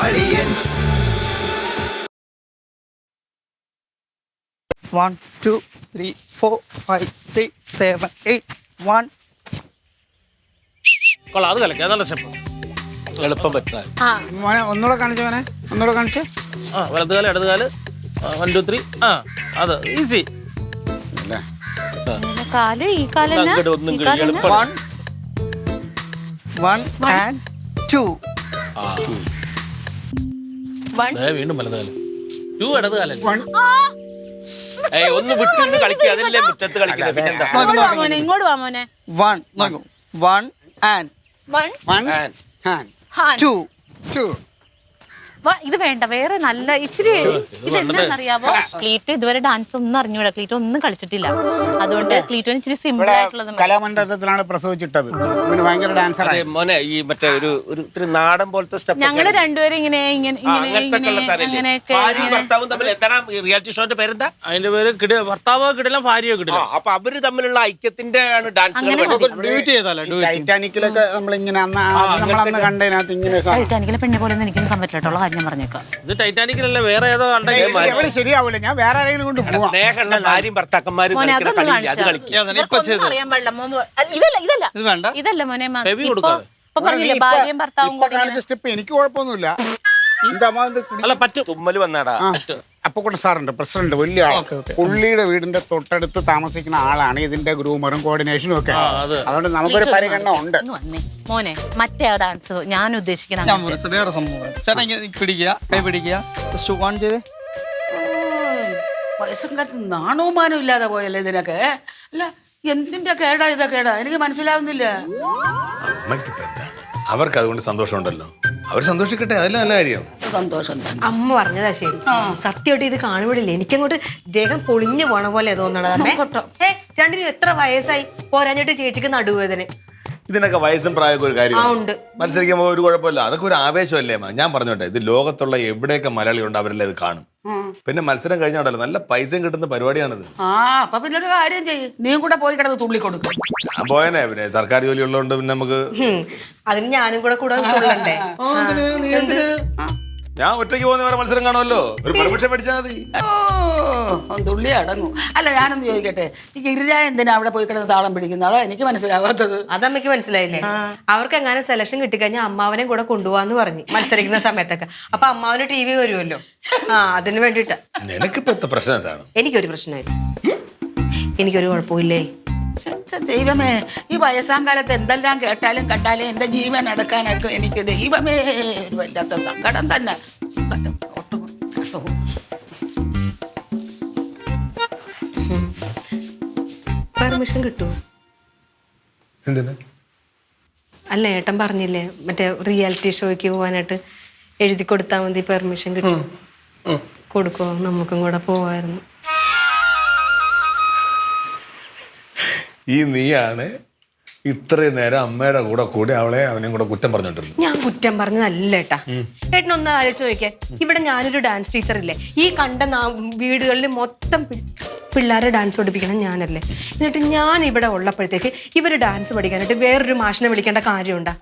Audience. 1 2 3 4 5 6 7 8 1. കൊള്ളാം, അത് കലക്കാം, നല്ല സ്റ്റെപ്പ്. എളുപ്പം പറ്റാ. മോനെ ഒന്നുകൂടെ കാണിച്ചു, മോനെ ഒന്നുകൂടെ കാണിച്ച്. വലതുകാല് ഇടതുകാല് 1 2 3. അത് ഈസി. കാല് ഈ കാല് 1 and 2. വീണ്ടും വലതുകാല് 2 ഇടതുകാലല്ലേ. ഒന്ന് വിട്ടിരുന്ന് കളിക്കുക, അതല്ലേ മുറ്റത്ത് കളിക്കുന്നത്. പിന്നെന്താ? ഇങ്ങോട്ട് വാ മോനെ. 1 നോക്കൂ. 1 and 2. ഇത് വേണ്ട, വേറെ നല്ല ഇച്ചിരി. ഇത് എന്താണെന്നറിയാവോ, ക്ലീറ്റ് ഇതുവരെ ഡാൻസ് ഒന്നും അറിഞ്ഞൂടാ, ക്ലീറ്റ് ഒന്നും കളിച്ചിട്ടില്ല. അതുകൊണ്ട് ക്ലീറ്റോന് ഇച്ചിരി സിമ്പിൾ ആയിട്ടുള്ളത്. കലാമണ്ഡലത്തിലാണ് പ്രസവിച്ചിട്ടത്. പിന്നെ ഭയങ്കര ഡാൻസർ. മോനെ ഈ മറ്റേ ഒരു ഇത്തിരി നാടൻ പോലത്തെ സ്റ്റെപ്പ്. ഞങ്ങള് രണ്ടുപേരും ഇങ്ങനെയൊക്കെ. റിയാലിറ്റി ഷോന്റെ പേരെന്താ? അതിന്റെ പേര് ഭർത്താവോ കിടില ഭാര്യയോ കിടില. അപ്പൊ അവര് തമ്മിലുള്ള ഐക്യത്തിന്റെ ആണ് ഡാൻസ്. ടൈറ്റാനിക്കിലൊക്കെ നമ്മളിങ്ങനെ നമ്മളന്ന് കണ്ടതിനകത്ത് ഇങ്ങനെ ടൈറ്റാനിക്കിലെ പെണ്ണെ പോലെ എനിക്ക് നിൽക്കാൻ പറ്റില്ല, കാര്യം പറഞ്ഞേക്കാം. ഇത് ടൈറ്റാനിക്കലല്ല, വേറെ ഏതോ ശരിയാവൂല. ഞാൻ വേറെ ആരെങ്കിലും കൊണ്ട് പോവാം. സ്നേഹമുള്ള ഭാര്യയും ഭർത്താക്കന്മാരും ഇതല്ല മോനെ, ഭാര്യയും ഭർത്താവും സ്റ്റെപ്പ് എനിക്ക് കുഴപ്പമൊന്നുമില്ല. തുമ്മല് വന്നാടാ. അപ്പക്കുട്ടൻ സാറുണ്ട്, പ്രസിഡന്റ്, വലിയ ആളാ. പുള്ളിയുടെ വീടിന്റെ തൊട്ടടുത്ത് താമസിക്കുന്ന ആളാണ് ഇതിന്റെ ഗ്രൂമറും കോർഡിനേഷനും ഒക്കെ. അതുകൊണ്ട് നമുക്കൊരു പരിഗണന ഉണ്ട്. മോനെ മറ്റേ ഡാൻസ് ഞാൻ ഉദ്ദേശിക്കുന്ന വേറെ സംഭവം. ചേട്ടാ പിടിക്കുക, കൈ പിടിക്കുക. ജസ്റ്റ് 1 ചെയ്തേ. വയസ്സും കാലത്ത് നാണവും മാനവും ഇല്ലാതെ പോയല്ലേ ഇതിനൊക്കെ. അല്ല, എന്തിന്റെ കേടാ ഇതൊക്കെടാ, എനിക്ക് മനസ്സിലാവുന്നില്ല. അവർക്ക് അതുകൊണ്ട് സന്തോഷമുണ്ടല്ലോ, അവർ സന്തോഷിക്കട്ടെ, അതല്ല നല്ല കാര്യം. സന്തോഷം തന്നെ. അമ്മ പറഞ്ഞതാ ശരി. സത്യമായിട്ട് ഇത് കാണുമ്പോഴില്ലേ എനിക്കങ്ങോട്ട് ദേഹം പൊളിഞ്ഞു പോണ പോലെ തോന്നണത്. രണ്ടിനും എത്ര വയസ്സായി, പോരാഞ്ഞിട്ട് ചേച്ചിക്ക് നടുവേദന. ഇതിനൊക്കെ വയസ്സും പ്രായമൊക്കെ ഒരു കാര്യമാണ്. മത്സരിക്കുമ്പോൾ ഒരു കുഴപ്പമില്ല, അതൊക്കെ ഒരു ആവേശമല്ലേ. ഞാൻ പറഞ്ഞോട്ടെ, ഇത് ലോകത്തുള്ള എവിടെയൊക്കെ മലയാളികളുണ്ട് അവരെല്ലാം ഇത് കാണും. പിന്നെ മത്സരം കഴിഞ്ഞാണ്ടല്ലോ നല്ല പൈസയും കിട്ടുന്ന പരിപാടിയാണിത്. അപ്പൊ പിന്നെ ഒരു കാര്യം ചെയ്യും, നീയും കൂടെ പോയി കിടന്ന് തുള്ളി കൊടുക്കും. ഞാൻ പോയനെ, പിന്നെ സർക്കാർ ജോലി ഉള്ളതുകൊണ്ട് പിന്നെ നമുക്ക് അതിന് ഞാനും കൂടെ തുള്ളണ്ടേ. ഞാൻ ഒറ്റയ്ക്ക് പോകുന്ന വേറെ മത്സരം കാണുമല്ലോ, ഒരു പെർമിഷൻ മേടിച്ചാൽ മതി. തുള്ളി അടങ്ങും. അല്ല, ഞാനൊന്ന് ചോദിക്കട്ടെ, ഈ ഗിരിജ എന്തിനാ അവിടെ പോയി കിടന്ന് താളം പിടിക്കുന്നത്? അതാ എനിക്ക് മനസ്സിലാവാത്തത്. അതമ്മയ്ക്ക് മനസ്സിലായില്ലേ? അവർക്ക് എങ്ങനെ സെലക്ഷൻ കിട്ടിക്കഴിഞ്ഞാൽ അമ്മാവനെ കൂടെ കൊണ്ടുപോകാന്ന് പറഞ്ഞു മത്സരിക്കുന്ന സമയത്തൊക്കെ. അപ്പൊ അമ്മാവന് TV വരുമല്ലോ, അതിന് വേണ്ടിട്ടാ. നിനക്കിപ്പോ പ്രശ്നം എന്താണ്? എനിക്കൊരു പ്രശ്നമില്ല, എനിക്കൊരു കുഴപ്പമില്ലേ. ദൈവമേ, ഈ വയസ്സാം കാലത്ത് എന്തെല്ലാം കേട്ടാലും കണ്ടാലും എന്റെ ജീവൻ അടക്കാനൊക്കെ എനിക്ക് ദൈവമേ ഒരു വല്ലാത്ത സങ്കടം തന്നെ. പെർമിഷൻ കിട്ടുമോ? എന്തിനാ? അല്ല, ഏട്ടൻ പറഞ്ഞില്ലേ മറ്റേ റിയാലിറ്റി ഷോയ്ക്ക് പോകാനായിട്ട് എഴുതി കൊടുത്താൽ മതി, പെർമിഷൻ കിട്ടും. കൊടുക്കുമോ? നമുക്കും കൂടെ പോവായിരുന്നു. ഈ നീയാണ് ഇത്രയും നേരം അമ്മയുടെ കൂടെ കൂടി അവളെ അവനെയും കൂടെ കുറ്റം പറഞ്ഞിട്ടുണ്ട്. ഞാൻ കുറ്റം പറഞ്ഞതല്ല ഏട്ടാ. ഏട്ടനൊന്ന് ആലോചിച്ച് നോക്കിയേ, ഇവിടെ ഞാനൊരു ഡാൻസ് ടീച്ചർ ഇല്ലേ, ഈ കണ്ട വീടുകളിൽ മൊത്തം പിള്ളേരെ ഡാൻസ് പഠിപ്പിക്കണം ഞാനല്ലേ. എന്നിട്ട് ഞാൻ ഇവിടെ ഉള്ളപ്പോഴത്തേക്ക് ഇവര് ഡാൻസ് പഠിക്കാനായിട്ട് വേറൊരു മാഷിനെ വിളിക്കേണ്ട കാര്യമുണ്ടാ?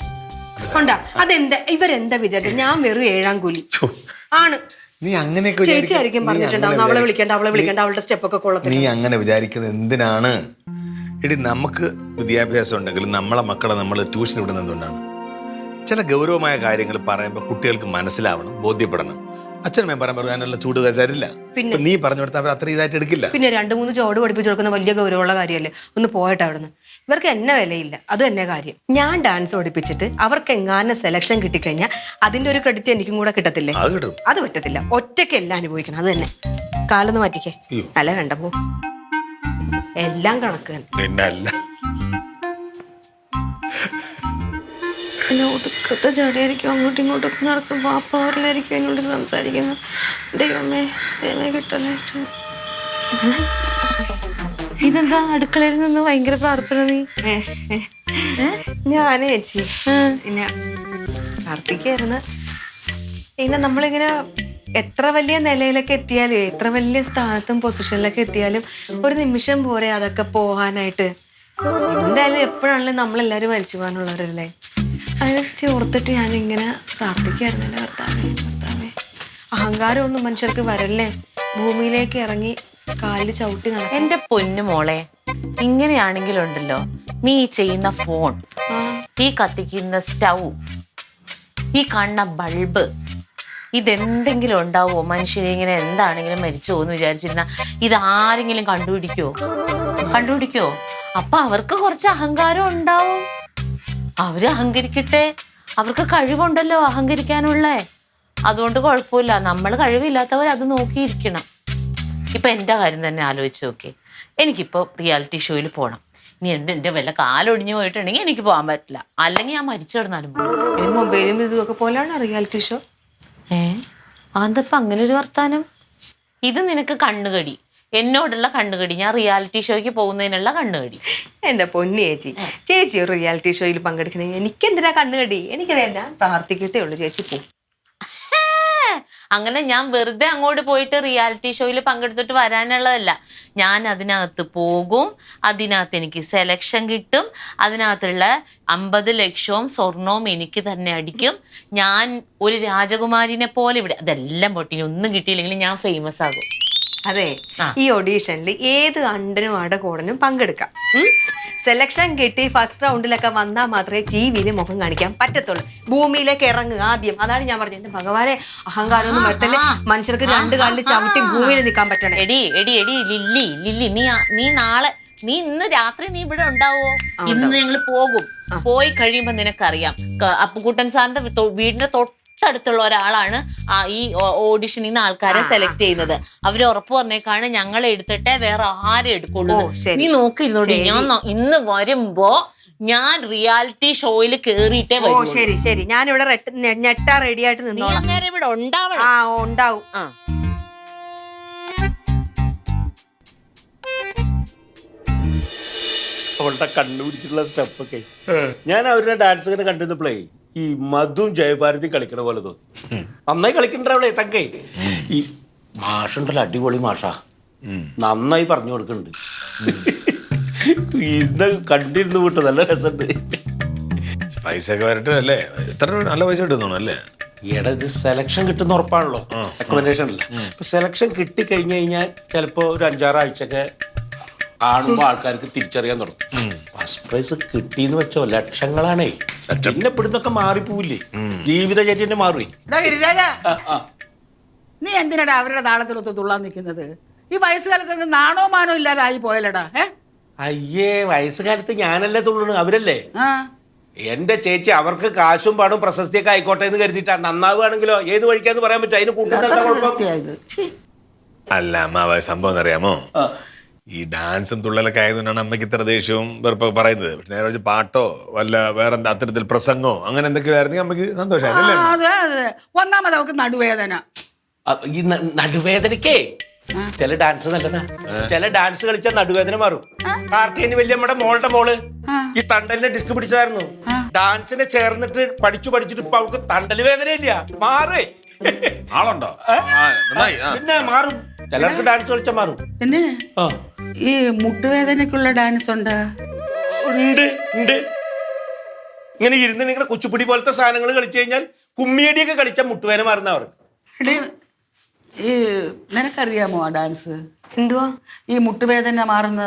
അതെന്താ ഇവരെന്താ വിചാരിച്ചത്? ഞാൻ വെറും 7ാം കൂലി ആണ്. നീ അങ്ങനെയൊക്കെ ചേച്ചി ആയിരിക്കും പറഞ്ഞിട്ടുണ്ടാവും അവളെ വിളിക്കേണ്ട അവളുടെ സ്റ്റെപ്പൊക്കെ കൊള്ളത്തില്ല. നീ അങ്ങനെ വിചാരിക്കുന്നത് എന്തിനാണ്? എടി, നമുക്ക് വിദ്യാഭ്യാസം ഉണ്ടെങ്കിലും നമ്മളെ മക്കളെ നമ്മൾ ട്യൂഷൻ വിടുന്നത് എന്തുകൊണ്ടാണ്? ചില ഗൗരവമായ കാര്യങ്ങൾ പറയുമ്പോൾ കുട്ടികൾക്ക് മനസ്സിലാവണം, ബോധ്യപ്പെടണം. അച്ഛനമ്മയും പറയുമ്പോൾ അതിനുള്ള ചൂട് തരില്ല. പിന്നെ നീ പറഞ്ഞു കൊടുത്താൽ അവർ അത്ര ഇതായിട്ട് എടുക്കില്ല. പിന്നെ 2-3 ചോട് പഠിപ്പിച്ചു കൊടുക്കുന്ന വലിയ ഗൗരവമുള്ള കാര്യമല്ലേ. ഒന്ന് പോയിട്ട് അവിടുന്ന്. ഇവർക്ക് എന്നെ വിലയില്ല, അത് തന്നെ കാര്യം. ഞാൻ ഡാൻസ് പഠിപ്പിച്ചിട്ട് അവർക്ക് എങ്ങാനും സെലക്ഷൻ കിട്ടിക്കഴിഞ്ഞാൽ അതിന്റെ ഒരു ക്രെഡിറ്റ് എനിക്കും കൂടെ കിട്ടത്തില്ലേ? അത് പറ്റത്തില്ല, ഒറ്റയ്ക്ക് എല്ലാം അനുഭവിക്കണം. അത് തന്നെ. കാലൊന്ന് മാറ്റിക്കേ. അല്ല, വേണ്ട, പോ. എല്ലാം കണക്ക് തന്നെ. ഒടുക്കത്തെ ചടിയായിരിക്കും, അങ്ങോട്ടും ഇങ്ങോട്ടൊക്കെ നടക്കും. പാപ്പാറിലായിരിക്കും എന്നോട് സംസാരിക്കുന്നത്. ദൈവമേ കിട്ടലായിട്ട്. ഇതെന്താ അടുക്കളയിൽ നിന്ന് ഭയങ്കര പ്രാർത്ഥന? നീ ഞാനേ ചേച്ചി പിന്നെ പ്രാർത്ഥിക്കായിരുന്നു. പിന്നെ നമ്മളിങ്ങനെ എത്ര വലിയ നിലയിലൊക്കെ എത്തിയാലും എത്ര വലിയ സ്ഥാനത്തും പൊസിഷനിലൊക്കെ എത്തിയാലും ഒരു നിമിഷം പോരെ അതൊക്കെ പോകാനായിട്ട്. എന്തായാലും എപ്പോഴാണെങ്കിലും നമ്മളെല്ലാവരും മരിച്ചു പോകാനുള്ളവരല്ലേ. അതിനൊക്കെ ഓർത്തിട്ട് ഞാനിങ്ങനെ പ്രാർത്ഥിക്കായിരുന്നു. എൻ്റെ കർത്താവേ, കർത്താവേ, അഹങ്കാരമൊന്നും മനുഷ്യർക്ക് വരല്ലേ, ഭൂമിയിലേക്ക് ഇറങ്ങി കാലിൽ ചവിട്ടി നടക്കും. എന്റെ പൊന്നു മോളെ, ഇങ്ങനെയാണെങ്കിലുണ്ടല്ലോ, നീ ചെയ്യുന്ന ഫോൺ, ഈ കത്തിക്കുന്ന സ്റ്റൗ, ഈ കാണുന്ന ബൾബ്, ഇതെന്തെങ്കിലും ഉണ്ടാവുമോ? മനുഷ്യനെ ഇങ്ങനെ എന്താണെങ്കിലും മരിച്ചു പോകുന്നു വിചാരിച്ചിരുന്ന ഇതാരെങ്കിലും കണ്ടുപിടിക്കോ? അപ്പൊ അവർക്ക് കുറച്ച് അഹങ്കാരം ഉണ്ടാവും. അവര് അഹങ്കരിക്കട്ടെ, അവർക്ക് കഴിവുണ്ടല്ലോ അഹങ്കരിക്കാനുള്ള. അതുകൊണ്ട് കുഴപ്പമില്ല, നമ്മൾ കഴിവില്ലാത്തവർ അത് നോക്കിയിരിക്കണം. ഇപ്പൊ എൻ്റെ കാര്യം തന്നെ ആലോചിച്ച് നോക്കി. എനിക്കിപ്പോൾ റിയാലിറ്റി ഷോയിൽ പോകണം. ഇനി എൻ്റെ വല്ല കാലൊടിഞ്ഞു പോയിട്ടുണ്ടെങ്കിൽ എനിക്ക് പോകാൻ പറ്റില്ല, അല്ലെങ്കിൽ ഞാൻ മരിച്ചു കിടന്നാലും പോകും. മൊബൈലും ഇതൊക്കെ പോലെയാണ് റിയാലിറ്റി ഷോ. അതെന്താ അങ്ങനെ ഒരു വർത്താനം? ഇത് നിനക്ക് കണ്ണുകടി, എന്നോടുള്ള കണ്ണുകടി. ഞാൻ റിയാലിറ്റി ഷോയ്ക്ക് പോകുന്നതിനുള്ള കണ്ണുകടി. എൻ്റെ പൊന്നി ചേച്ചി ഒരു റിയാലിറ്റി ഷോയിൽ പങ്കെടുക്കണമെങ്കിൽ എനിക്കെന്തിനാ കണ്ണുകടി? എനിക്കത് ഞാൻ പ്രാർത്ഥിക്കത്തേ ഉള്ളൂ, ചേച്ചി പോകും. അങ്ങനെ ഞാൻ വെറുതെ അങ്ങോട്ട് പോയിട്ട് റിയാലിറ്റി ഷോയിൽ പങ്കെടുത്തിട്ട് വരാനുള്ളതല്ല. ഞാൻ അതിനകത്ത് പോകും, അതിനകത്ത് എനിക്ക് സെലക്ഷൻ കിട്ടും, അതിനകത്തുള്ള 50 ലക്ഷവും സ്വർണവും എനിക്ക് തന്നെ അടിക്കും. ഞാൻ ഒരു രാജകുമാരിനെ പോലെ ഇവിടെ, അതെല്ലാം പൊട്ടിനി ഒന്നും കിട്ടിയില്ലെങ്കിൽ ഞാൻ ഫേമസ് ആകും. അതെ, ഈ ഓഡീഷനിൽ ഏത് അണ്ടനും അടകോടനും പങ്കെടുക്കാം. സെലക്ഷൻ കിട്ടി ഫസ്റ്റ് റൗണ്ടിലൊക്കെ വന്നാൽ മാത്രമേ ടിവിയിൽ മുഖം കാണിക്കാൻ പറ്റത്തുള്ളൂ. ഭൂമിയിലേക്ക് ഇറങ്ങുക ആദ്യം. അതാണ് ഞാൻ പറഞ്ഞത്. എന്റെ ഭഗവാനെ, അഹങ്കാരം ഒന്നും പറ്റല്ലേ, മനുഷ്യർക്ക് 2 കാലിൽ ചവിട്ടി ഭൂമിയിൽ നിൽക്കാൻ പറ്റണേ. എടി ലില്ലി, നീ നാളെ, നീ ഇന്ന് രാത്രി നീ ഇവിടെ ഉണ്ടാവോ? ഇന്ന് ഞങ്ങൾ പോകും. പോയി കഴിയുമ്പോ നിനക്കറിയാം, അപ്പുക്കുട്ടൻ സാറിന്റെ വീടിന്റെ തൊട്ടടുത്തുള്ള ഒരാളാണ് ഈ ഓഡിഷനിൽ നിന്ന് ആൾക്കാരെ സെലക്ട് ചെയ്യുന്നത്. അവര് ഉറപ്പ് പറഞ്ഞേക്കാണ് ഞങ്ങളെ എടുത്തിട്ടേ വേറെ ആരും എടുക്കുള്ളൂ. നീ നോക്കിയിരുന്നോടി, ഞാൻ ഇന്ന് വരുമ്പോ ഞാൻ റിയാലിറ്റി ഷോയിൽ കേറിയിട്ടേ വരൂ. ശരി, ഞാനിവിടെ ഞെട്ടാ റെഡി ആയിട്ട് നിന്നോളാം. ഇവിടെ ഉണ്ടാവണം. ഉണ്ടാവും. അവളുടെ കണ്ടുപിടിച്ചിട്ടുള്ള സ്റ്റെപ്പൊക്കെ ഞാൻ അവരുടെ ഡാൻസ് ഇങ്ങനെ കണ്ടിരുന്നപ്പോഴേ ഈ മധുവും ജയഭാരതി കളിക്കണ പോലെ തോന്നി. നന്നായി കളിക്കണ്ട അവളെ തങ്കേ. ഈ മാഷുണ്ടല്ലോ, അടിപൊളി മാഷാ, നന്നായി പറഞ്ഞു കൊടുക്കുന്നുണ്ട്. ഇന്ന് കണ്ടിരുന്നു വിട്ടു, നല്ല രസമുണ്ട്. പൈസ ഒക്കെ വരട്ടെ അല്ലേ? എത്ര നല്ല പൈസ കിട്ടുന്നു അല്ലേ? ഈയിടെ ഇത് സെലക്ഷൻ കിട്ടുന്ന ഉറപ്പാണല്ലോ, റെക്കമെൻഡേഷൻ അല്ല. ഇപ്പൊ സെലക്ഷൻ കിട്ടിക്കഴിഞ്ഞു കഴിഞ്ഞാൽ ചിലപ്പോ ഒരു 5-6 ആഴ്ചയൊക്കെ കാണുമ്പോ ആൾക്കാർക്ക് തിരിച്ചറിയാൻ തുടങ്ങും. ഫസ്റ്റ് പ്രൈസ് കിട്ടിയെന്ന് വെച്ചോ ലക്ഷങ്ങളാണേ. പിന്നെ ഇവിടുന്നൊക്കെ മാറിപ്പോവില്ലേ, ജീവിതചര്യന്റെ മാറി. നീ എന്തിനാടാ അവരുടെ താളത്തിലൊത്ത് തുള്ളാൻ നിൽക്കുന്നത്? ഈ വയസ്സുകാലത്ത് നാണോ മാനോ ഇല്ലാതായി പോയല്ലടാ. അയ്യേ, വയസ്സുകാലത്ത് ഞാനല്ലേ തുള്ളണു, അവരല്ലേ. എന്റെ ചേച്ചി, അവർക്ക് കാശും പാടും പ്രശസ്തിയൊക്കെ ആയിക്കോട്ടെ എന്ന് കരുതിയിട്ടാ. നന്നാവുകയാണെങ്കിലോ ഏത് വഴിക്കാന്ന് പറയാൻ പറ്റും. അതിന് കൂട്ടുന്ന അല്ല അമ്മ, സംഭവം അറിയാമോ? ഈ ഡാൻസും തുള്ളലൊക്കെ ആയതുകൊണ്ടാണ് അമ്മയ്ക്ക് ഇത്ര ദേഷ്യവും വെറുപ്പൊക്കെ പറയുന്നത്. പക്ഷെ നേരെ വെച്ച് പാട്ടോ വല്ല വേറെ അത്തരത്തിൽ പ്രസംഗോ അങ്ങനെ എന്തൊക്കെയോ ആയിരുന്നെങ്കിൽ അമ്മയ്ക്ക് സന്തോഷമായിരുന്നു. അതെ, ഒന്നാമത് അവക്ക് നടുവേദന. ഈ നടുവേദനക്കേ ചില ഡാൻസ് നല്ലതാ. ചില ഡാൻസ് കളിച്ചാൽ നടുവേദന മാറും. കാർത്തികന് വല്യമ്മയുടെ മോളുടെ മോള് ഈ തണ്ടലിനെ ഡിസ്ക് പിടിച്ചായിരുന്നു. ഡാൻസിനെ ചേർന്നിട്ട് പഠിച്ചിട്ട് ഇപ്പൊ അവൾക്ക് തണ്ടല് വേദനയില്ല, മാറേ. ആളുണ്ടോ? പിന്നെ മാറും, ചിലർക്ക് ഡാൻസ് കളിച്ചാൽ മാറും. പിന്നെ ഈ മുട്ടുവേദനക്കുള്ള ഡാൻസ് ഉണ്ട്. ഇങ്ങനെ ഇരുന്ന് നിങ്ങളുടെ കുച്ചുപ്പിടി പോലത്തെ സാധനങ്ങൾ കളിച്ചു കഴിഞ്ഞാൽ, കുമ്മിയടിയൊക്കെ കളിച്ചാൽ മുട്ടുവേദന മാറുന്നവർ. ഈ നിനക്കറിയാമോ ആ ഡാൻസ്? എന്തുവാ ഈ മുട്ടുവേദന മാറുന്ന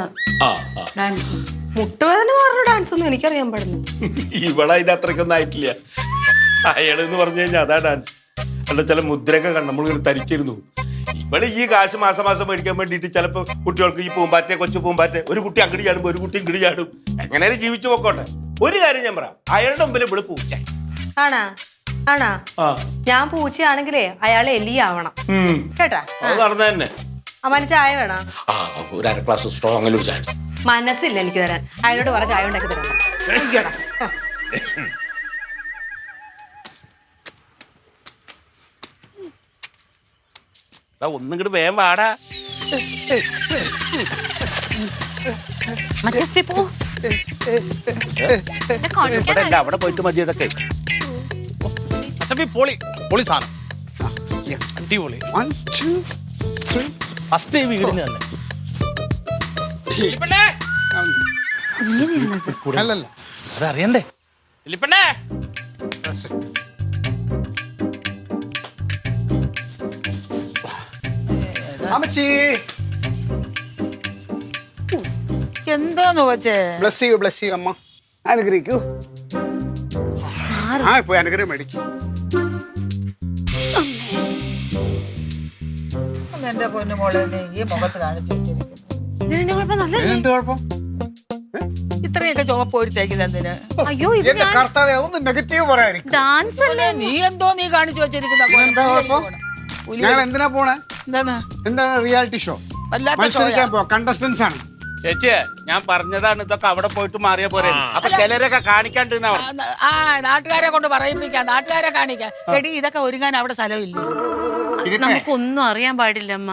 ഡാൻസ്? മുട്ടുവേദന മാറുന്ന ഡാൻസ് ഒന്നും എനിക്കറിയാൻ പാടില്ല. ഇവളെ അതിന്റെ അത്രയ്ക്കൊന്നും ആയിട്ടില്ല. അയാളെന്ന് പറഞ്ഞു കഴിഞ്ഞാൽ അതാ ഡാൻസ്. അല്ല, ചില മുദ്രയൊക്കെ നമ്മളിങ്ങനെ തരിച്ചിരുന്നു. ഇവിടെ ഈ കാശ് മാസം മേടിക്കാൻ വേണ്ടിയിട്ട് ചിലപ്പോൾ കുട്ടികൾക്ക് ഈ പൂമ്പാറ്റെ, കൊച്ചു പൂമ്പാറ്റെ, ഒരു കുട്ടി അങ്ങടി ചാടും, ഒരു കുട്ടി ഇങ്ങടി ചാടും. എങ്ങനെയാലും ജീവിച്ചു പോക്കോട്ടെ. ഒരു കാര്യം ഞാൻ പറയാം, അയാളുടെ മുമ്പിൽ ഇവിടെ പൂച്ച ആണാ ഞാൻ പൂച്ചയാണെങ്കിലേ അയാളെ എലിയാവണം കേട്ടാ. അത് നടന്ന തന്നെ. അമ്മാന് ചായ വേണോ? ഒരു 1/2 ഗ്ലാസ് സ്ട്രോങ് ഒരു ചായ. മനസ്സില്ല എനിക്ക് തരാൻ. അയാളോട് പറ ചായ ഉണ്ടാക്കി തരാൻ. ഒന്നും കൂടി വേഗം വാടാ. ഇവിടെ അല്ല, അവിടെ പോയിട്ട് മതി. ഇതൊക്കെ പൊളി സാധനം, അടിപൊളി. 1 2 3 ഫസ്റ്റ് ഈ വീടിന് തന്നെ. അല്ലല്ല അതറിയണ്ടേ? അമ്മച്ചി എന്താന്ന് കൊച്ചേ? ബ്ലസ് ചെയ്യൂ അമ്മ. അനുഗ്രഹിക്കൂ. പോയി അനുഗ്രഹം മേടിക്കും. എന്റെ പൊന്നു മോളെ നീ ഈ മുഖത്ത് കാണിച്ചു വെച്ചിരിക്കുന്നു. എന്ത് കുഴപ്പം? ഇത്രയൊക്കെ ചുവപ്പ് ഒരു തേക്കുന്നതിന്? അയ്യോ എന്റെ കർത്താവേ ഒന്ന് നെഗറ്റീവ് പറയായിരിക്കും. ഡാൻസ് അല്ലേ? നീ എന്തോ നീ കാണിച്ചു വെച്ചിരിക്കുന്ന എന്താ കുഴപ്പം? ഞങ്ങൾ എന്തിനാ പോണേ? എന്താണ് റിയാലിറ്റി ഷോ? വല്ലാത്ത മത്സരിക്കാൻ പോവാ. കണ്ടസ്റ്റൻസ് ആണ്. ചേച്ചിയെ ഞാൻ പറഞ്ഞതാണ് ഇതൊക്കെ അവിടെ പോയിട്ട് മാറിയ പോരെ. അപ്പൊ ചിലരൊക്കെ കാണിക്കാണ്ട് ആ നാട്ടുകാരെ കൊണ്ട് പറയിപ്പിക്കാം, നാട്ടുകാരെ കാണിക്കാം. എടി ഇതൊക്കെ ഒരുങ്ങാൻ അവിടെ സ്ഥലമില്ല. നമുക്കൊന്നും അറിയാൻ പാടില്ല അമ്മ.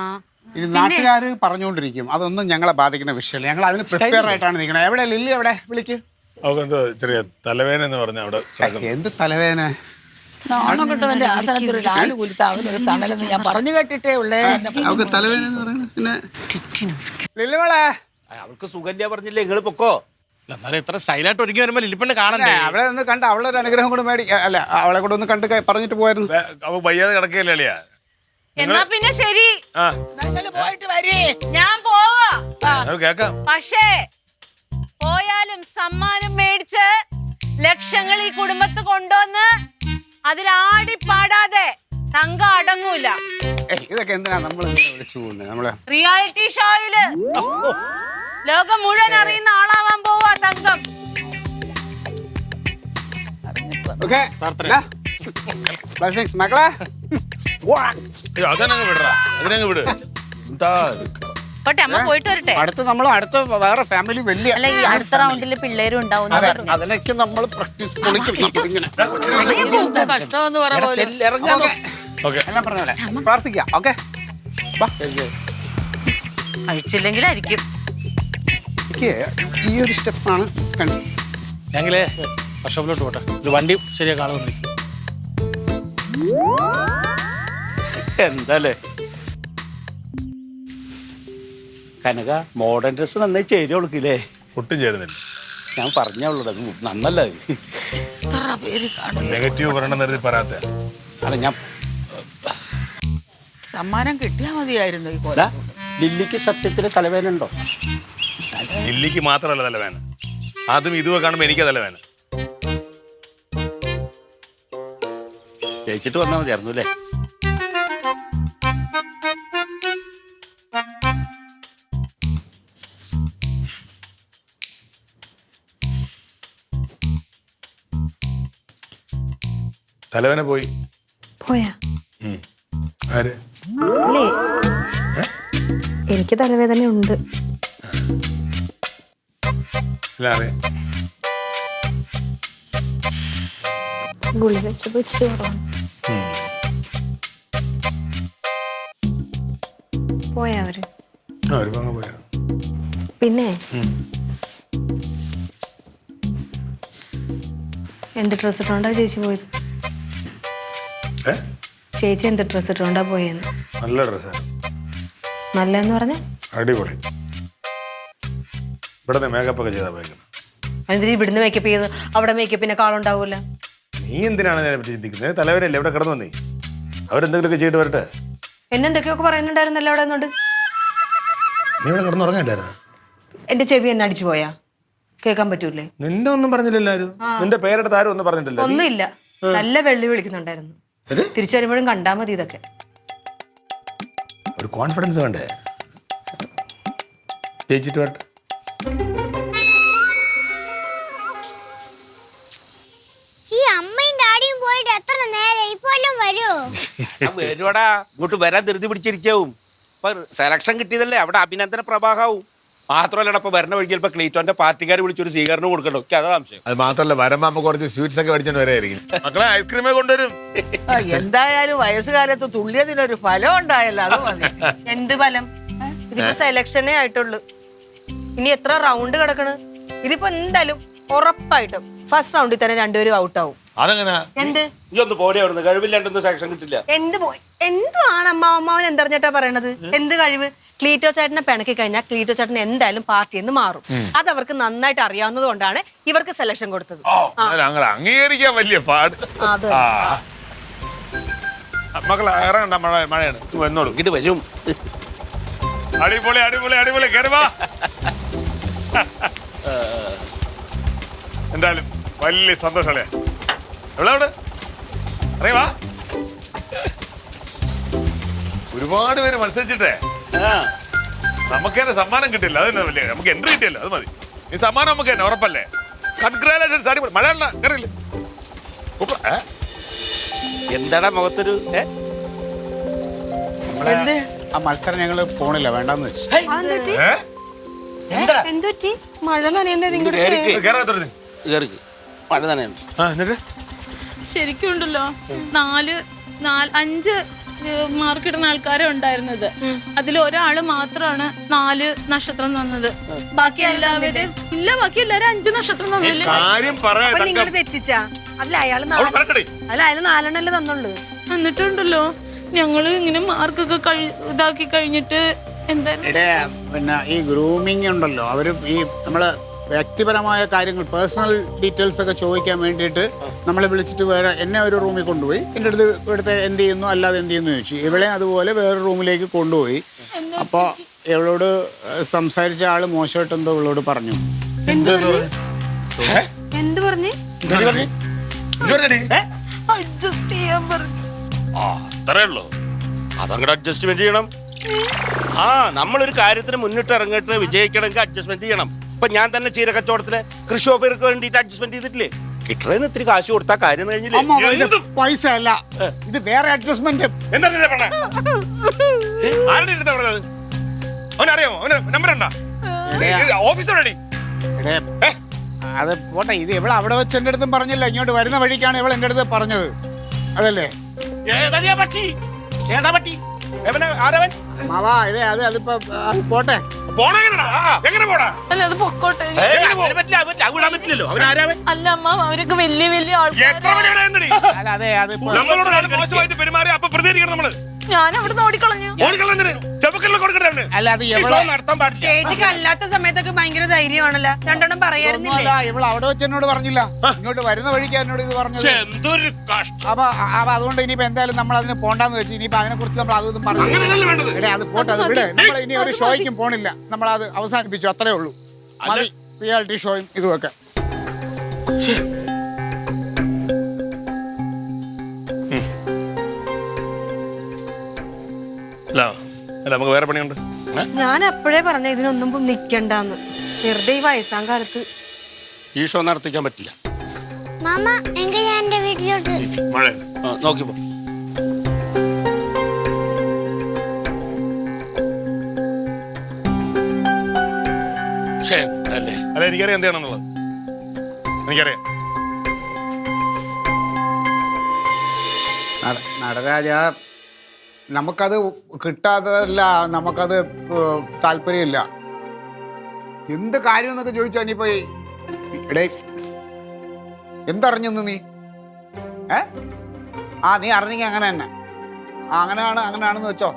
ഇത് നാട്ടുകാര് പറഞ്ഞുകൊണ്ടിരിക്കും. അതൊന്നും ഞങ്ങളെ ബാധിക്കുന്ന വിഷയമല്ല. ഞങ്ങൾ അതിന് പ്രിപ്പയർ ആയിട്ടാണ് നിൽക്കണത്. എവിടെ ലില്ലി? എവിടെ? വിളിക്ക്. അവക്കെന്തോ ചെറിയ തലവേദന എന്ന് പറഞ്ഞ അവിടെ എന്ത് തലവേദന? നാണം കിട്ടവന്റെ ആസനത്തിൽ ഒരു ലാല് കുലുത്ത അവനൊരു തണലെന്ന് ഞാൻ പറഞ്ഞു കേട്ടിട്ടേ ഉള്ളേ. അവക്ക് തലവേദന എന്ന് പറയുന്നത് പിന്നെ ലില്ലിമോളെ അവൾക്ക് സുഖല്യ പറഞ്ഞില്ലേ നിങ്ങൾ പൊക്കോ. എന്നാലും ഇത്ര സ്റ്റൈലായിട്ട് ഒരുങ്ങി വരുമ്പോ ലില്ലിപ്പണ്ണെ കാണണ്ടേ? അവളെ ഒന്ന് കണ്ട് അവളൊരു അനുഗ്രഹം കൂടെ മേടി. അല്ല അവളെ കൂടെ ഒന്ന് കണ്ട് പറഞ്ഞിട്ട് പോയിരുന്നു. അവ വയ്യാതെ കിടക്കുകയല്ലേ അളിയാ? എന്നാ പിന്നെ ശരി, പോയിട്ട് വരി. ഞാൻ പോവാ. കേക്കാം. പക്ഷേ പോയാലും സമ്മാനം മേടിച്ച് ലക്ഷങ്ങൾ ഈ കുടുംബത്ത് കൊണ്ടുവന്ന് അതിലാടി പാടാതെ തങ്ക അടങ്ങൂല. ഇതൊക്കെ എന്തിനാ നമ്മൾ വിളിച്ചു പോകുന്നത്? നമ്മളെ റിയാലിറ്റി ഷോയില് ലോകം മുഴുവൻ അറിയുന്ന ആളാവാൻ പോവാ തങ്കം. മക്കളെ അതനങ്ങ് വിടറാ, അതിനങ്ങ് വിട്. എന്താ പോട്ടെ അമ്മ, പോയിട്ട് വരട്ടെ. അടുത്ത വേറെ ഫാമിലി വലിയ അല്ല ഈ അടുത്ത റൗണ്ടില് പിള്ളേരും ഉണ്ടാവും. അതിനൊക്കെ നമ്മൾ പ്രാക്ടീസ് പൊളിക്കും. കഷ്ടമെന്ന് പറയാ. ഓക്കെ, എല്ലാം പറഞ്ഞ പോലെ പ്രാർത്ഥിക്കാം. ഓക്കെ, കഴിച്ചില്ലെങ്കിലായിരിക്കും. ഈ ഒരു സ്റ്റെപ്പാണ് കണ്ടത്. ഞങ്ങള് വർഷോപ്പിലോട്ട് പോട്ടെ, ഒരു വണ്ടി ശരിയാക്കാളുന്നു. എന്താലേ കനക മോഡേൺ ഡ്രസ് നന്നായി ചേരി കൊടുക്കില്ലേ? ഒട്ടും ചേരുന്നില്ല. ഞാൻ പറഞ്ഞുള്ളത് അത് നന്നല്ല. നെഗറ്റീവ് പറയണം നേരത്തെ പറയാത്ത. അല്ല ഞാൻ സമ്മാനം കിട്ടിയാ മതിയായിരുന്നു. ഈ പോലെ ലില്ലിക്ക് സത്യത്തിൽ തലവേദന ഉണ്ടോ? ലില്ലിക്ക് മാത്രമല്ല തലവേന, അതും ഇതുവെ കാണുമ്പോ എനിക്കാ തലവേന. ജയിച്ചിട്ട് വന്നാൽ മതിയായിരുന്നു അല്ലേ? തലവേന പോയി. പോയാ? ആര്? അല്ലേ, എനിക്ക് തലവേദന ഉണ്ട്. ഇല്ല, അറിയാം. ഗുളിക വെച്ചപ്പോ ഇച്ചിരി കുറവാണ്. പോയാ അവര്? അവരിപ്പോ അങ്ങ് പോയാ. പിന്നെ എന്ത് ഡ്രസ് ഇട്ടോണ്ടാ ചേച്ചി പോയത്? ചേച്ചി എന്ത് ഡ്രസ് ഇട്ടോണ്ടാ പോയെന്ന്? നല്ല ഡ്രസ്സാണ്. നല്ലതെന്ന് പറഞ്ഞ അടിപൊളി. ഇവിടെ മേക്കപ്പ് ഒക്കെ ചെയ്താ പോയിക്കണം. എന്തിനാ ഇവിടുന്ന് മേക്കപ്പ് ചെയ്ത് അവിടെ മേക്കപ്പിനെക്കാളുണ്ടാവൂല? നീ എന്തിനാണ് അതിനെ പറ്റി ചിന്തിക്കുന്നത്? തലവരല്ലേ ഇവിടെ കിടന്നു വന്നേ. അവരെന്തെങ്കിലുമൊക്കെ ചെയ്തിട്ട് വരട്ടെ. എന്നെന്തൊക്കെയൊക്കെ പറയുന്നുണ്ടായിരുന്നല്ലോ അവിടെ നിന്നോണ്ട്. നീ ഇവിടെ കിടന്നുറങ്ങാല്ലായിരുന്നു? എന്റെ ചെവി എന്നെ അടിച്ചു പോയാ? കേൾക്കാൻ പറ്റൂലേ? നിന്റെ ഒന്നും പറഞ്ഞില്ലല്ലോ ആരും. നിന്റെ പേരെടുത്ത് ആരും ഒന്നും പറഞ്ഞിട്ടില്ല. ഒന്നുമില്ല, നല്ല വെള്ളി വിളിക്കുന്നുണ്ടായിരുന്നു. തിരിച്ചു വരുമ്പോഴും കണ്ടാ മതി ഇതൊക്കെ. ഒരു കോൺഫിഡൻസ് വേണ്ടേ? ജയിച്ചിട്ട് വരട്ടെ. ഈ അമ്മയും ഡാഡിയും പോയിട്ട് എത്ര നേരം ഇപ്പോഴും വരുമോ? വരുവാടാ, ഇങ്ങോട്ട് വരാൻ ധൃതി പിടിച്ചിരിക്കാവും. ഇപ്പൊ സെലക്ഷൻ കിട്ടിയതല്ലേ, അവിടെ അഭിനന്ദന പ്രവാഹവും. മാത്രമല്ല ഇപ്പൊ വരണ വഴിക്ക് ചിലപ്പോ ക്ലീറ്റോന്റെ പാർട്ടിക്കാർ വിളിച്ചൊരു സ്വീകരണം കൊടുക്കണ്ടോ? ഒക്കെ അതാ സംശയം. അത് മാത്രമല്ല വരുമ്പോ അമ്മ കുറച്ച് സ്വീറ്റ്സ് ഒക്കെ മേടിച്ചോണ്ട് വരായിരിക്കും. മക്കളെ ഐസ്ക്രീമേ കൊണ്ടുവരും. എന്തായാലും വയസ്സുകാലത്ത് തുള്ളിയതിനൊരു ഫലം ഉണ്ടായല്ലോ, അത് മതി. എന്ത് ഫലം? ഇതിപ്പോ സെലക്ഷനേ ആയിട്ടുള്ളൂ. ഇനി എത്ര റൗണ്ട് കിടക്കണ്? ഇതിപ്പോ എന്തായാലും ഉറപ്പായിട്ടും ഫസ്റ്റ് റൗണ്ടിൽ തന്നെ രണ്ടുപേരും ഔട്ട് ആവും. അതെങ്ങനെ? എന്ത് ഈ ഒന്ന് പോടി അവിടുന്ന്, കഴിവില്ലാണ്ടൊന്നും സെലക്ഷൻ കിട്ടില്ല. എന്തുവാണ് അമ്മാവൻ എന്തറിഞ്ഞിട്ടാ പറയണത്? എന്ത് കഴിവ്? ക്ലീറ്റോ ചേട്ടനെ പിണക്കി കഴിഞ്ഞാൽ ക്ലീറ്റോ ചേട്ടൻ എന്തായാലും പാർട്ടിയിൽ നിന്ന് മാറും. അത് അവർക്ക് നന്നായിട്ട് അറിയാവുന്നത് കൊണ്ടാണ് ഇവർക്ക് സെലക്ഷൻ കൊടുത്തത്. അങ്ങനെ അംഗീകരിക്കാൻ വലിയ പാട്. അത് മക്കളെ ഇറങ്ങണ്ട, മഴയാണ്. വന്നോളൂ, ഇത് വരും. അടിപൊളി അടിപൊളി അടിപൊളി. കയറുവാ. എന്തായാലും വലിയ സന്തോഷല്ലേ. എവിടെ അറിയവാ. ഒരുപാട് പേര് മത്സരിച്ചിട്ടേ നമുക്ക് തന്നെ സമ്മാനം കിട്ടില്ല. അത് വലിയ നമുക്ക് എൻട്രി കിട്ടിയല്ലോ, അത് മതി. ഈ സമ്മാനം നമുക്ക് തന്നെ ഉറപ്പല്ലേ. കൺഗ്രാലേഷൻസ്. അടിപൊളി. മഴയല്ല കയറിയില്ല. എന്താടാ മുഖത്തൊരു ആ മത്സരം ഞങ്ങള് പോണില്ല, വേണ്ടെന്ന് വെച്ചു. എന്തുപറ്റി? മഴ നനയണ്ടേ നിങ്ങളുടെ കേറിക്ക്. മഴ തന്നെയാണ്. ശരിക്കും ഉണ്ടല്ലോ 5 മാർക്കിടുന്ന ആൾക്കാരെ ഉണ്ടായിരുന്നത്. അതിൽ ഒരാള് മാത്രമാണ് 4 നക്ഷത്രം തന്നത്. ബാക്കി എല്ലാവരും ഇല്ല, ബാക്കി എല്ലാവരും 5 നക്ഷത്രം തന്നില്ല. നിങ്ങൾ തെറ്റിച്ചാ? അല്ല അയാള് 4 തന്നുള്ളൂ. എന്നിട്ടുണ്ടല്ലോ ഞങ്ങള് ഇങ്ങനെ മാർക്കൊക്കെ ഇതാക്കി കഴിഞ്ഞിട്ട് എന്തായാലും പിന്നെ ഈ ഗ്രൂമിങ് ഉണ്ടല്ലോ, അവര് ഈ നമ്മള് വ്യക്തിപരമായ കാര്യങ്ങൾ, പേഴ്സണൽ ഡീറ്റെയിൽസ് ഒക്കെ ചോദിക്കാൻ വേണ്ടിയിട്ട് നമ്മളെ വിളിച്ചിട്ട് വേറെ എന്നെ ഒരു റൂമിൽ കൊണ്ടുപോയി. എൻ്റെ അടുത്ത് ഇവിടുത്തെ എന്ത് ചെയ്യുന്നു അല്ലാതെ എന്ത് ചെയ്യുന്നു ചോദിച്ചു. ഇവളെ അതുപോലെ വേറെ റൂമിലേക്ക് കൊണ്ടുപോയി. അപ്പോൾ ഇവളോട് സംസാരിച്ച ആള് മോശമായിട്ട് എന്തോ ഇവളോട് പറഞ്ഞു. എന്ത് പറഞ്ഞു? അഡ്ജസ്റ്റ് ചെയ്യാൻ പറഞ്ഞു. അത്രേ ഉള്ളൂ. അതങ്ങോട്ട് അഡ്ജസ്റ്റ്മെന്റ് ചെയ്യണം. നമ്മളൊരു കാര്യത്തിന് മുന്നിട്ട് ഇറങ്ങിയിട്ട് വിജയിക്കണമെങ്കിൽ അഡ്ജസ്റ്റ്മെന്റ് ചെയ്യണം. ഇപ്പൊ ഞാൻ തന്നെ ചീരക്കച്ചവടത്തിലെ കൃഷി ഓഫീർക്ക് വേണ്ടിയിട്ട് അഡ്ജസ്റ്റ്മെന്റ് ചെയ്തിട്ടില്ലേ? കിട്ടണേന്ന് ഇത്തിരി കാശ് കൊടുത്താൽ കാര്യം കഴിഞ്ഞില്ലേ? പൈസ അല്ല, ഇത് വേറെ അഡ്ജസ്റ്റ്മെന്റ്. അവനറിയാമോ? നമ്പർ ഉണ്ടോ? ഓഫീസറടി. അത് പോട്ടെ, ഇത് ഇവൾ അവിടെ വെച്ച് എൻ്റെ അടുത്തും പറഞ്ഞില്ല. ഇങ്ങോട്ട് വരുന്ന വഴിക്കാണ് ഇവൾ എൻ്റെ അടുത്ത് പറഞ്ഞത്, അതല്ലേ? മാവാ ഇതേ അതിപ്പോ പോട്ടെ. അല്ല അത് പൊക്കോട്ടെ. അല്ല അമ്മ, അവരൊക്കെ വലിയ വലിയ അല്ല അതെ അതിപ്പോ പെരുമാറി അപ്പൊ പ്രതികരിക്കണം നമ്മള്. ഞാൻ അവിടെ ഓടിക്കളഞ്ഞു. അല്ല അത് ചേച്ചിക്ക് അല്ലാത്ത സമയത്തൊക്കെ ഭയങ്കര ധൈര്യമാണല്ലോ. 2 എണ്ണം പറയാറുന്നില്ല. ഇവൾ അവിടെ വെച്ച് എന്നോട് പറഞ്ഞില്ല, ഇങ്ങോട്ട് വരുന്ന വഴിക്ക് എന്നോട് ഇത് പറഞ്ഞത്. അപ്പൊ അതുകൊണ്ട് ഇനിയിപ്പോ എന്തായാലും നമ്മൾ അതിന് പോണ്ടാന്ന് വെച്ച് ഇനിയിപ്പോ അതിനെ കുറിച്ച് നമ്മൾ അതൊന്നും പറഞ്ഞു. അത് പോട്ടെ, അത് വിട്. നമ്മൾ ഇനി ഒരു ഷോയ്ക്കും പോണില്ല, നമ്മൾ അത് അവസാനിപ്പിച്ചു, അത്രേ ഉള്ളൂ. മതി റിയാലിറ്റി ഷോയും ഇതുമൊക്കെ. നമുക്ക് വേറെ പണിയുണ്ട്. ഞാൻ അപ്പോഴേ പറഞ്ഞ ഇതിനൊന്നും നിക്കണ്ടെന്ന്. വെറുതെ ഈ വയസ്സാം കാലത്ത് ഈ ഷോ നടത്തിക്കാൻ പറ്റില്ല. മാമ എങ്കിൽ ഞാൻ എന്റെ വീട്ടിലോട്ട്. മഴ നോക്കിപ്പോ അല്ല എനിക്കറിയാം എന്താണെന്നുള്ളത്. എനിക്കറിയാം. നടരാജ, നമുക്കത് കിട്ടാത്തതല്ല, നമുക്കത് താല്പര്യമില്ല. എന്ത് കാര്യം എന്നൊക്കെ ചോദിച്ചാ ഇനിയിപ്പോ ഇടേ എന്തറിഞ്ഞു നീ? നീ അറിഞ്ഞെങ്കിൽ അങ്ങനെ തന്നെ. അങ്ങനെയാണെന്ന് വെച്ചോ.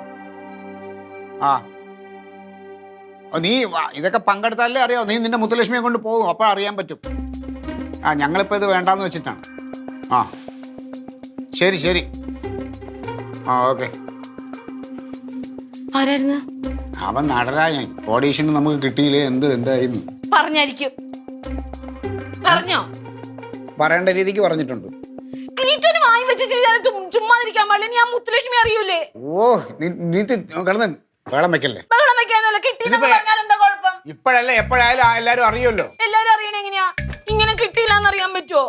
നീ ഇതൊക്കെ പങ്കെടുത്താലേ അറിയാമോ. നീ നിന്റെ മുത്തുലക്ഷ്മിയെ കൊണ്ട് പോകും, അപ്പോൾ അറിയാൻ പറ്റും. ഞങ്ങളിപ്പോൾ ഇത് വേണ്ടാന്ന് വെച്ചിട്ടാണ്. ശരി ശരി. ഓക്കെ. ആരായിരുന്നു അവൻ? നടരാജൻ. ഓഡീഷന് നമുക്ക് കിട്ടിയില്ലേ? എന്തായിരുന്നു പറഞ്ഞായിരിക്കും. പറഞ്ഞോ? പറയേണ്ട രീതിക്ക് പറഞ്ഞിട്ടുണ്ട്. ചുമ്മാതിരിക്കാൻ പാടില്ല. ഞാൻ മുത്തുലക്ഷ്മി അറിയൂലേ? നീ കിടന്ന് വെള്ളം വെക്കല്ലേ. ഇപ്പോഴല്ലേ എപ്പോഴായാലും എല്ലാരും അറിയുമല്ലോ. എല്ലാരും അറിയണ എങ്ങനെയാ? ഇങ്ങനെ കിട്ടിയില്ലാന്ന് അറിയാൻ പറ്റുമോ?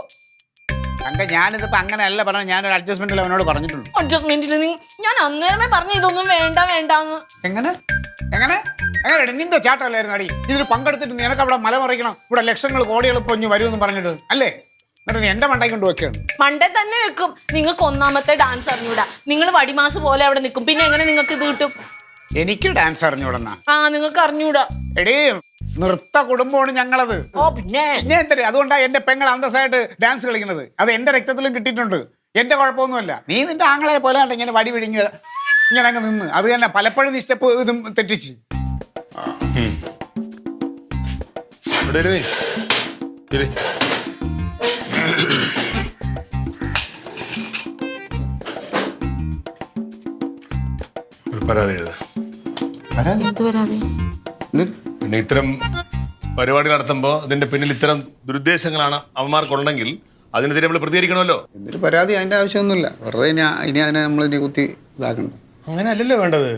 ഞാനിതിപ്പോ അങ്ങനെയല്ല പറഞ്ഞത്, ഞാനൊരു അഡ്ജസ്റ്റ്മെന്റിൽ അവനോട് പറഞ്ഞിട്ടുണ്ട്. അഡ്ജസ്റ്റ്മെന്റിൽ ഞാൻ അന്നേരമേ പറഞ്ഞു ഇതൊന്നും വേണ്ടാന്ന്. എങ്ങനെ നിന്റെ ചാട്ടല്ലായിരുന്നു അടി? ഇതിൽ പങ്കെടുത്തിട്ട് നിനക്ക് അവിടെ മല മറിക്കണം, ഇവിടെ ലക്ഷങ്ങൾ കോടികൾ പൊഞ്ഞു വരുമെന്ന് പറഞ്ഞിട്ട് അല്ലേ? എന്നിട്ട് എന്റെ മണ്ടൈ കൊണ്ട് വെക്കുകയാണ്. മണ്ടേ തന്നെ വെക്കും. നിങ്ങൾക്ക് ഒന്നാമത്തെ ഡാൻസ് അറിഞ്ഞൂടാ. നിങ്ങൾ വടിമാസ് പോലെ അവിടെ നിൽക്കും. പിന്നെ എങ്ങനെ നിങ്ങൾക്ക് ഇത് കിട്ടും? എനിക്ക് ഡാൻസ് അറിഞ്ഞൂടെന്നാ? നിങ്ങൾക്ക് അറിഞ്ഞൂടാ. എടീ, നൃത്ത കുടുംബമാണ് ഞങ്ങളത്. പിന്നെ എന്തേ? അതുകൊണ്ടാ എന്റെ പെങ്ങൾ അന്തസ്സായിട്ട് ഡാൻസ് കളിക്കുന്നത്. അത് എന്റെ രക്തത്തിലും കിട്ടിയിട്ടുണ്ട്. എന്റെ കുഴപ്പമൊന്നുമല്ല. നീ നിന്റെ ആങ്ങളെ പോലെ ഇങ്ങനെ വടി പിടിഞ്ഞ് ഇങ്ങനെ അങ്ങ് നിന്ന് അത് തന്നെ പലപ്പോഴും ഈ സ്റ്റെപ്പ് ഇതും തെറ്റിച്ച്. ഇവിടെ ഇരുന്നേ. ഇരി. ഒരു പരാതി എഴുതാം. പിന്നെ ഇത്തരം പരിപാടി നടത്തുമ്പോൾ അതിന്റെ പിന്നിൽ ഇത്തരം ദുരുദ്ദേശങ്ങളാണ് അവന്മാർക്കുണ്ടെങ്കിൽ അതിനെതിരെ നമ്മൾ പ്രതികരിക്കണമല്ലോ. എന്തൊരു പരാതി അതിന്റെ ആവശ്യമൊന്നുമില്ല. വെറുതെ ഇനി അതിനെ നമ്മൾ ഇനി കുത്തി ഇതാക്കണം. അങ്ങനെ അല്ലല്ലോ വേണ്ടത്.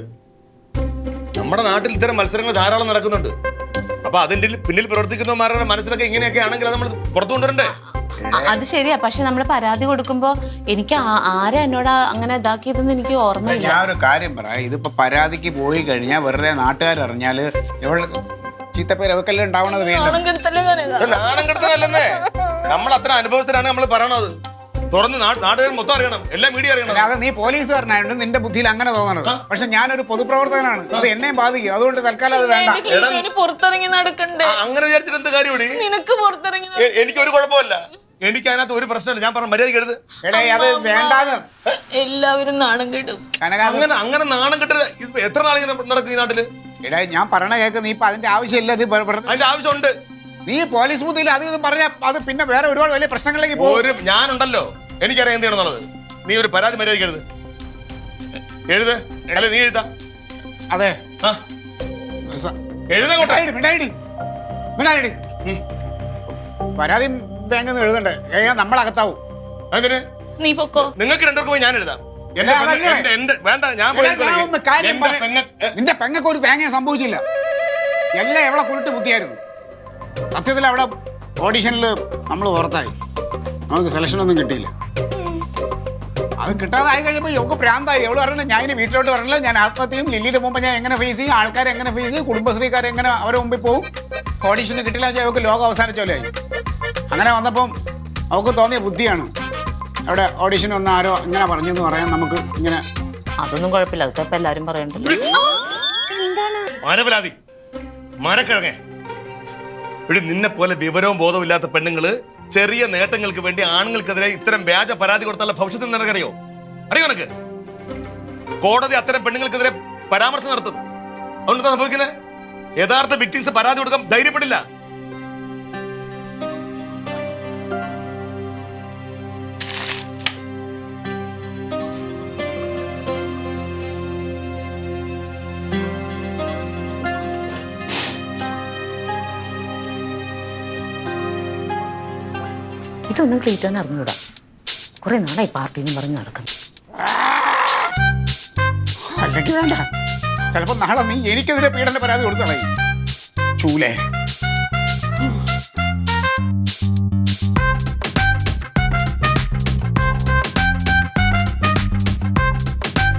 നമ്മുടെ നാട്ടിൽ ഇത്തരം മത്സരങ്ങൾ ധാരാളം നടക്കുന്നുണ്ട്. അപ്പൊ അതിന്റെ പിന്നിൽ പ്രവർത്തിക്കുന്നവന്മാരുടെ മനസ്സിലൊക്കെ ഇങ്ങനെയൊക്കെ ആണെങ്കിൽ അത് നമ്മൾ പുറത്തു കൊണ്ടുവരണ്ടേ? അത് ശരിയാ. പക്ഷെ നമ്മൾ പരാതി കൊടുക്കുമ്പോ എനിക്ക് ആരാ എന്നോട് അങ്ങനെ ഇതാക്കിയതെന്ന് എനിക്ക് ഓർമ്മയില്ല. ഞാൻ ഒരു കാര്യം പറയാം. ഇതിപ്പോ പരാതിക്ക് പോയി കഴിഞ്ഞാൽ വെറുതെ നാട്ടുകാരറിഞ്ഞാല് ചീത്തപ്പേര് അവക്കെല്ലാം ഉണ്ടാവണത് വേണ്ട. നാണം കെടുത്തലല്ലെന്നേ. നമ്മൾ അത്ര അനുഭവത്തിലാണ് നമ്മൾ പറയണത്. തുറന്ന് നാട്ടുകാർ മൊത്തം അറിയണം, എല്ലാ മീഡിയ അറിയണം. അത് നീ പോലീസുകാരനായോണ്ട് നിന്റെ ബുദ്ധിയിൽ അങ്ങനെ തോന്നണത്. പക്ഷെ ഞാനൊരു പൊതുപ്രവർത്തകനാണ്, അത് എന്നെയും ബാധിക്കും. അതുകൊണ്ട് തൽക്കാലം അത് വേണ്ട. പുറത്തിറങ്ങി നടക്കണ്ടേ? അങ്ങനെ വിചാരിച്ചിട്ട് എന്ത് കാര്യം? നിനക്ക് പുറത്തിറങ്ങി എനിക്കൊരു കുഴപ്പമില്ല, എനിക്ക് അതിനകത്ത് ഒരു പ്രശ്നമില്ല. ഞാൻ പറഞ്ഞ മര്യാദ എടുത്ത് അത് വേണ്ടാന്ന് എല്ലാവരും നാണം കിട്ടും. അങ്ങനെ നാണം കെട്ടത് എത്ര നാളെ നടക്കും ഈ നാട്ടില്? എടാ ഞാൻ പറഞ്ഞ കേക്ക്, നീ ഇപ്പൊ അതിന്റെ ആവശ്യമില്ല. അതിന്റെ ആവശ്യമുണ്ട്. നീ പോലീസ് ബുദ്ധിയിൽ അത് ഇത് പറഞ്ഞാൽ അത് പിന്നെ വേറെ ഒരുപാട് വലിയ പ്രശ്നങ്ങളിലേക്ക് പോകും. ഞാനുണ്ടല്ലോ, എനിക്കറിയാം എന്ത് ചെയ്യണമെന്നുള്ളത്. നീ ഒരു പരാതി മര്യാദയ്ക്ക് എഴുത്. അല്ലെ നീ എഴുതാ? അതെ പരാതി ബാങ്കിൽ എഴുതണ്ടേ? നമ്മളകത്താവും. അതിന് നീ പൊക്കോ. നിങ്ങൾക്ക് രണ്ടുപേർക്കും പോയി ഞാൻ എഴുതാം. വേണ്ട, ഞാൻ നിന്റെ പെങ്ങൾക്ക് ഒരു തേങ്ങ സംഭവിച്ചില്ല. എല്ലാം എവിടെ കുരുട്ട് ബുദ്ധിയായിരുന്നു. സത്യത്തിൽ അവിടെ ഓഡിഷനിൽ നമ്മൾ പുറത്തായി, നമുക്ക് സെലക്ഷൻ ഒന്നും കിട്ടിയില്ല. അത് കിട്ടാതായി കഴിഞ്ഞപ്പോൾ ഇവക്ക് പ്രാന്തായി. എവള് പറഞ്ഞില്ല ഞാൻ ഇനി വീട്ടിലോട്ട് പറഞ്ഞില്ല, ഞാൻ ആത്മഹത്യയും ലില്ലിയുടെ മുമ്പ് ഞാൻ എങ്ങനെ ഫേസ് ചെയ്യും, ആൾക്കാരെ എങ്ങനെ ഫേസ് ചെയ്യും, കുടുംബശ്രീക്കാരെ എങ്ങനെ അവരെ മുമ്പിൽ പോകും. ഓഡിഷന് കിട്ടില്ല വെച്ചാൽ അവർക്ക് ലോകം അവസാനിച്ചോലായി. അങ്ങനെ വന്നപ്പം അവൾക്ക് തോന്നിയ ബുദ്ധിയാണ്. അവിടെ ഓഡിഷൻ വന്ന ആരോ ഇങ്ങനെ പറഞ്ഞു എന്ന് പറയാൻ നമുക്ക് ഇങ്ങനെ. അതൊന്നും കുഴപ്പമില്ല, അതൊക്കെ ഇപ്പൊ എല്ലാരും പറയണ്ടല്ലോ. മാനവലാതി മരക്കിഴങ്ങേ, ഇവിടെ നിന്നെ പോലെ വിവരവും ബോധവും ഇല്ലാത്ത പെണ്ണുങ്ങള് ചെറിയ നേട്ടങ്ങൾക്ക് വേണ്ടി ആണുങ്ങൾക്കെതിരെ ഇത്തരം വ്യാജ പരാതി കൊടുത്താലുള്ള ഭവിഷ്യത്തിൽ നിനക്കറിയോ? അറിയോ നിനക്ക്? കോടതി അത്തരം പെണ്ണുങ്ങൾക്കെതിരെ പരാമർശം നടത്തും. അതുകൊണ്ട് സംഭവിക്കുന്നത് യഥാർത്ഥ വിക്ടിംസ് പരാതി കൊടുക്കാൻ ധൈര്യപ്പെടില്ല. ഇതൊന്നും ക്ലീറ്റോന്ന് അറിഞ്ഞൂടാ. കുറെ നാളായി പാർട്ടി എന്ന് പറഞ്ഞ് നടക്കുന്നു. അല്ലെങ്കിൽ വേണ്ട, ചിലപ്പോ നാളെ നീ എനിക്കെതിരെ പീഡന പരാതി കൊടുത്തളയും. ചൂലേ